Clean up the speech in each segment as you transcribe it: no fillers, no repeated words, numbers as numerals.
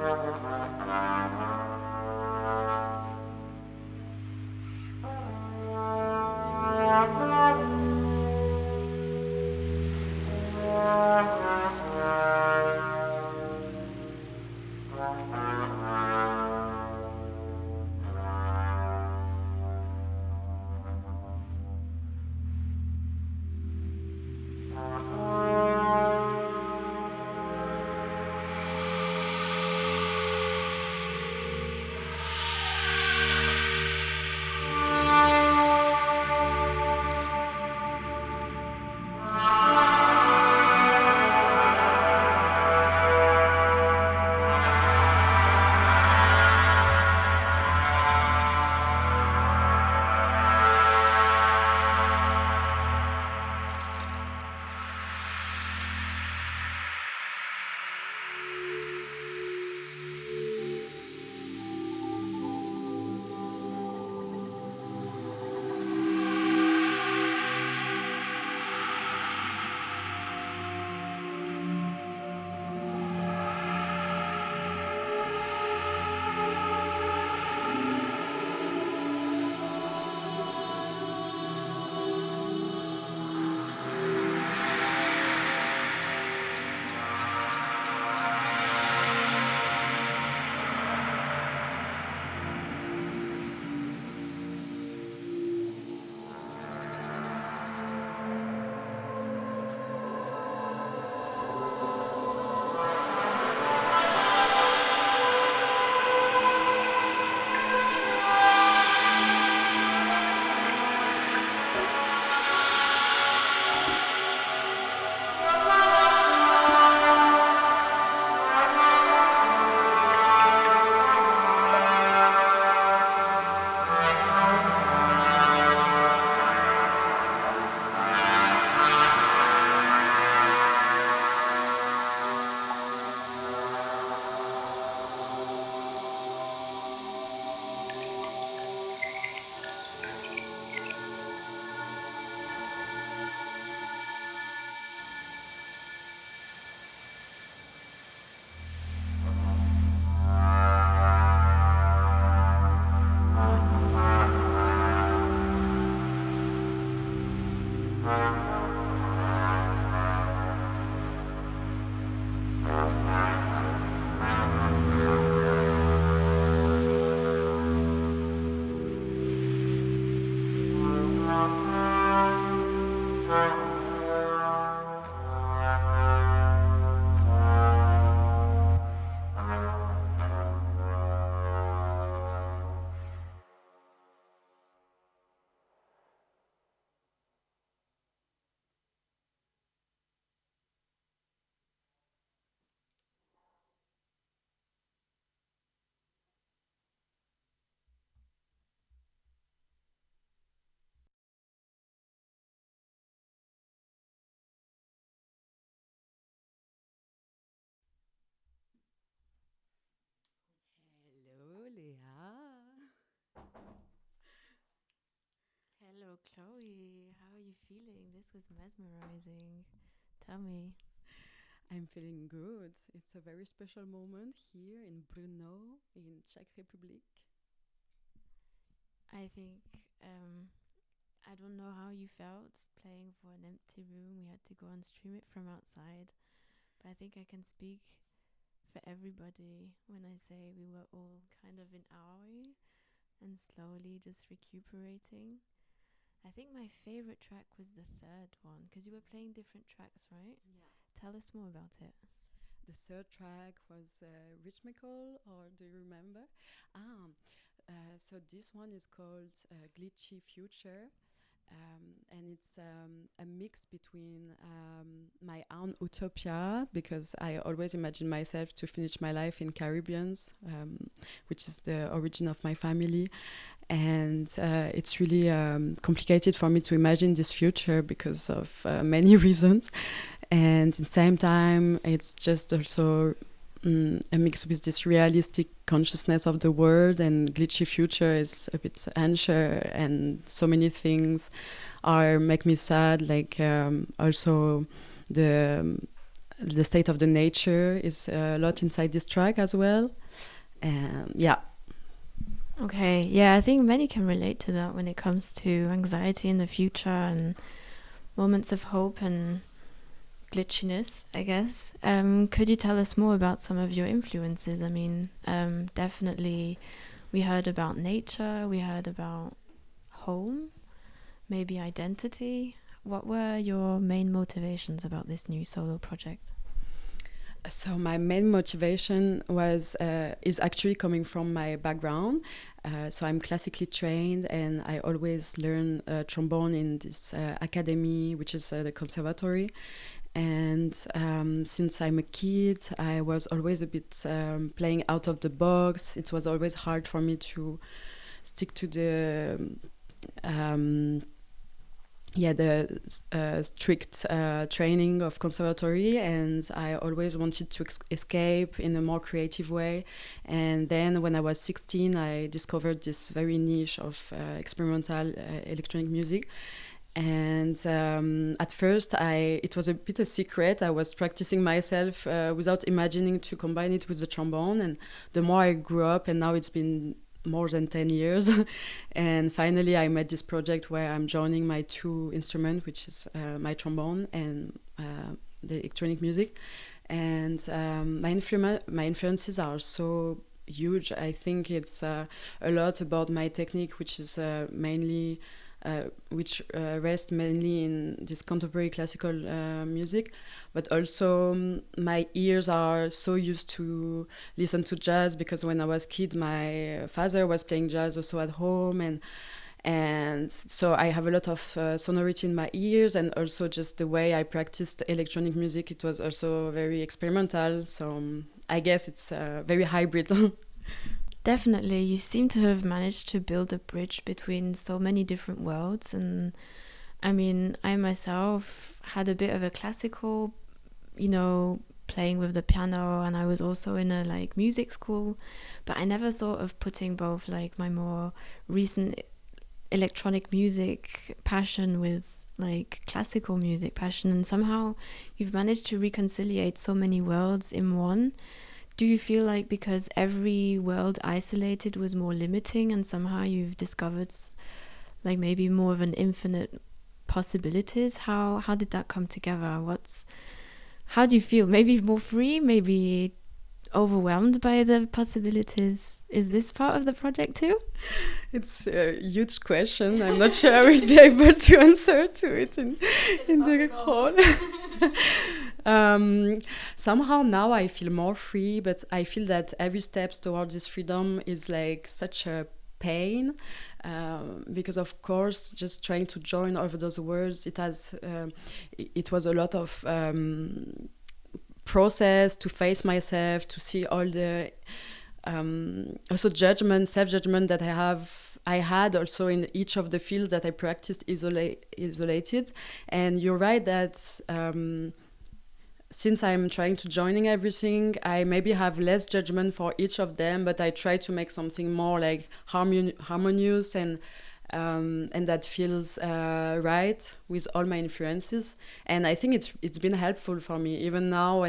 Hello, Leah. Hello, Chloe. How are you feeling? This was mesmerizing. Tell me. I'm feeling good. It's a very special moment here in Brno, in Czech Republic. I think I don't know how you felt playing for an empty room. We had to go and stream it from outside, but I think I can speak for everybody when I say we were all kind of in awe and slowly just recuperating. I think my favorite track was the third one because you were playing different tracks, right? Yeah. Tell us more about it. The third track was Rhythmical, or do you remember? Ah, so this one is called Glitchy Future. And it's a mix between my own utopia, because I always imagine myself to finish my life in Caribbeans, which is the origin of my family, and it's really complicated for me to imagine this future because of many reasons, and at the same time it's just also a mix with this realistic consciousness of the world, and glitchy future is a bit unsure, and so many things are make me sad, like also the the state of the nature is a lot inside this track as well. And yeah. Okay, yeah, I think many can relate to that when it comes to anxiety in the future and moments of hope and glitchiness, I guess. Could you tell us more about some of your influences? I mean, definitely we heard about nature, we heard about home, maybe identity. What were your main motivations about this new solo project? So my main motivation is actually coming from my background. So I'm classically trained, and I always learn trombone in this academy, which is the conservatory. And since I'm a kid, I was always a bit playing out of the box. It was always hard for me to stick to the strict training of conservatory, and I always wanted to escape in a more creative way. And then when I was 16, I discovered this very niche of experimental electronic music. And at first, it was a bit a secret. I was practicing myself without imagining to combine it with the trombone. And the more I grew up, and now it's been more than 10 years, and finally I made this project where I'm joining my two instruments, which is my trombone and the electronic music. And my influences are so huge. I think it's a lot about my technique, which is mainly rests mainly in this contemporary classical music, but also my ears are so used to listen to jazz, because when I was a kid, my father was playing jazz also at home, and so I have a lot of sonority in my ears, and also just the way I practiced electronic music, it was also very experimental. So I guess it's very hybrid. Definitely, you seem to have managed to build a bridge between so many different worlds. And I mean, I myself had a bit of a classical, playing with the piano, and I was also in a music school, but I never thought of putting both my more recent electronic music passion with classical music passion, and somehow you've managed to reconciliate so many worlds in one. Do you feel like because every world isolated was more limiting, and somehow you've discovered maybe more of an infinite possibilities? How did that come together? How do you feel? Maybe more free, maybe overwhelmed by the possibilities? Is this part of the project too? It's a huge question. I'm not sure I will be able to answer to it in the call. Somehow now I feel more free, but I feel that every step towards this freedom is such a pain, because of course just trying to join over those words, it was a lot of process to face myself, to see all the also self-judgment that I had also in each of the fields that I practiced isolated. And you're right that since I'm trying to joining everything, I maybe have less judgment for each of them, but I try to make something more harmonious and that feels right with all my influences. And I think it's been helpful for me even now,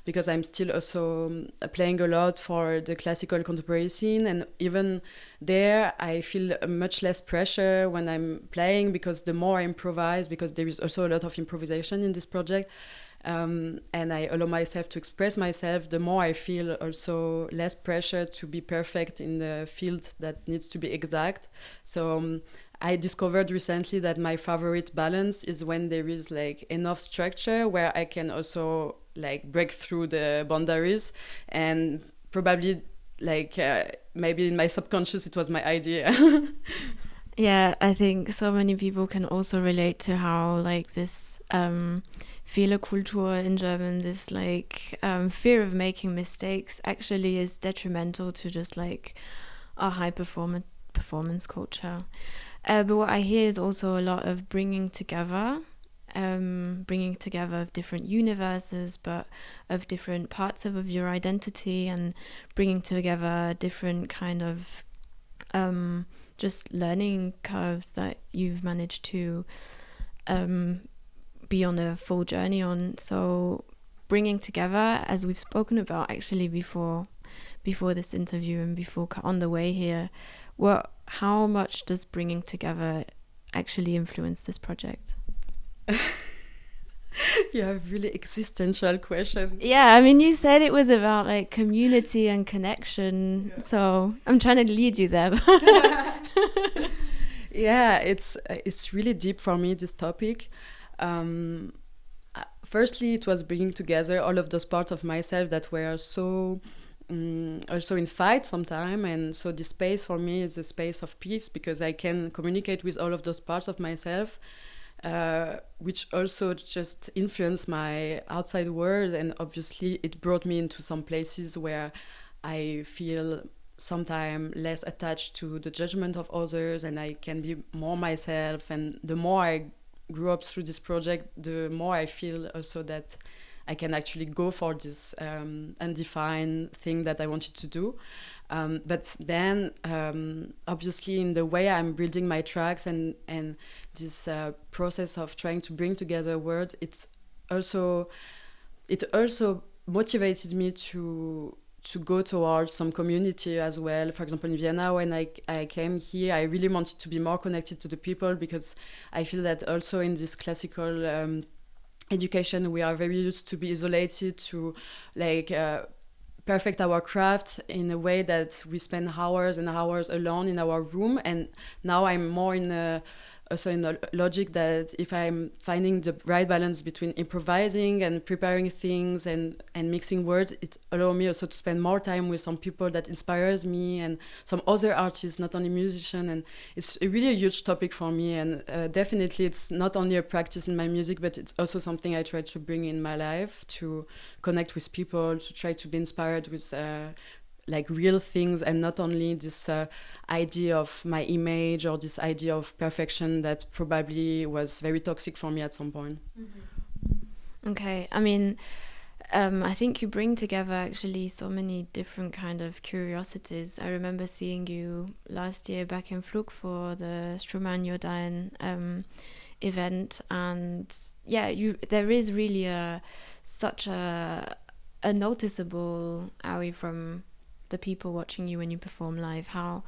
because I'm still also playing a lot for the classical contemporary scene, and even there I feel much less pressure when I'm playing, because the more I improvise, because there is also a lot of improvisation in this project. And I allow myself to express myself, the more I feel also less pressure to be perfect in the field that needs to be exact. So I discovered recently that my favorite balance is when there is enough structure where I can also break through the boundaries, and probably maybe in my subconscious it was my idea. Yeah, I think so many people can also relate to how this Fehlerkultur in German, this fear of making mistakes, actually is detrimental to just a high performance culture. But what I hear is also a lot of bringing together of different universes, but of different parts of your identity, and bringing together different kind of just learning curves that you've managed to be on a full journey on. So bringing together, as we've spoken about actually before this interview and before on the way here, how much does bringing together actually influence this project? You have really existential question. Yeah, I mean, you said it was about like community and connection, so I'm trying to lead you there. Yeah, it's really deep for me, this topic. Firstly, it was bringing together all of those parts of myself that were so also in fight sometimes, and so this space for me is a space of peace because I can communicate with all of those parts of myself, which also just influenced my outside world, and obviously it brought me into some places where I feel sometimes less attached to the judgment of others, and I can be more myself. And the more I grew up through this project, the more I feel also that I can actually go for this undefined thing that I wanted to do. But then, obviously, in the way I'm building my tracks and this process of trying to bring together words, it also motivated me to go towards some community as well. For example, in Vienna, when I came here, I really wanted to be more connected to the people, because I feel that also in this classical education, we are very used to be isolated, to like perfect our craft in a way that we spend hours and hours alone in our room. And now I'm more in a logic that if I'm finding the right balance between improvising and preparing things and mixing words, it allows me also to spend more time with some people that inspires me and some other artists, not only musicians. And it's really a huge topic for me, and definitely it's not only a practice in my music, but it's also something I try to bring in my life, to connect with people, to try to be inspired with like real things, and not only this idea of my image or this idea of perfection that probably was very toxic for me at some point. Okay, I mean, I think you bring together actually so many different kind of curiosities. I remember seeing you last year back in Flug for the Struman Jordan event, and yeah, there is really such a noticeable eye from the people watching you when you perform live. How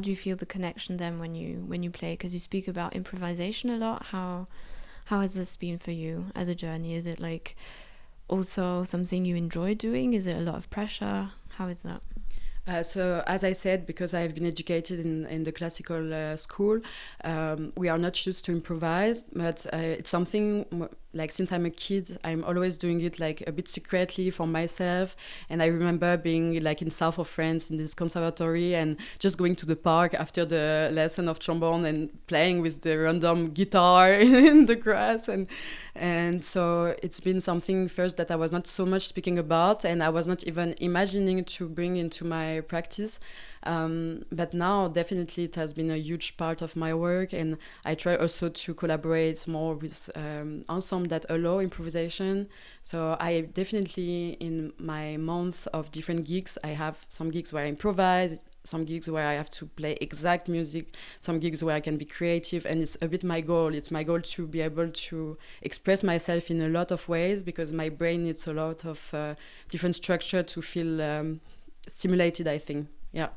do you feel the connection then when you play? Because you speak about improvisation a lot. How has this been for you as a journey? Is it like also something you enjoy doing? Is it a lot of pressure? How is that? So as I said, because I've been educated in the classical school, we are not used to improvise, but it's something like since I'm a kid, I'm always doing it like a bit secretly for myself. And I remember being like in south of France in this conservatory and just going to the park after the lesson of trombone and playing with the random guitar in the grass. And so it's been something first that I was not so much speaking about, and I was not even imagining to bring into my practice. But now definitely it has been a huge part of my work, and I try also to collaborate more with ensemble that allow improvisation. So I definitely, in my month of different gigs, I have some gigs where I improvise, some gigs where I have to play exact music, some gigs where I can be creative, and it's a bit my goal. It's my goal to be able to express myself in a lot of ways, because my brain needs a lot of different structure to feel stimulated, I think. Yeah.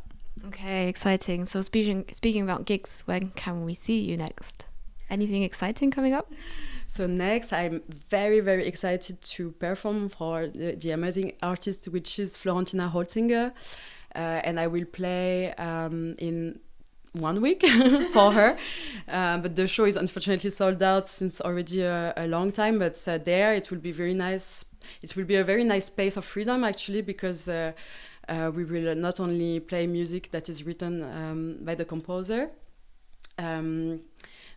Okay, exciting. So speaking about gigs, when can we see you next? Anything exciting coming up? So next, I'm very, very excited to perform for the amazing artist, which is Florentina Holzinger. And I will play in 1 week for her. But the show is unfortunately sold out since already a long time. But there it will be very nice. It will be a very nice space of freedom, actually, because we will not only play music that is written by the composer,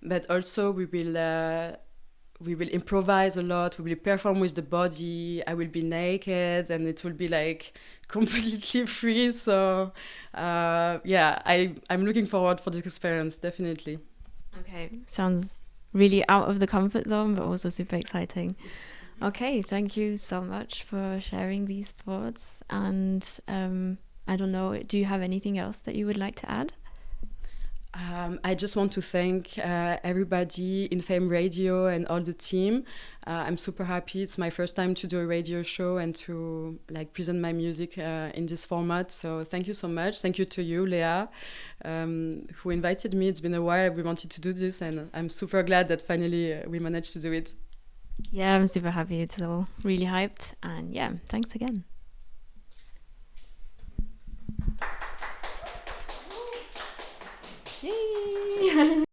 but also we will improvise a lot. We will perform with the body. I will be naked, and it will be like completely free. So yeah, I'm looking forward for this experience, definitely. Okay, sounds really out of the comfort zone, but also super exciting. Okay, thank you so much for sharing these thoughts. And I don't know, do you have anything else that you would like to add? I just want to thank everybody in Fame Radio and all the team. I'm super happy. It's my first time to do a radio show and to like present my music in this format. So thank you so much. Thank you to you, Leah, who invited me. It's been a while. We wanted to do this, and I'm super glad that finally we managed to do it. Yeah, I'm super happy. It's all really hyped. And yeah, thanks again. Yay!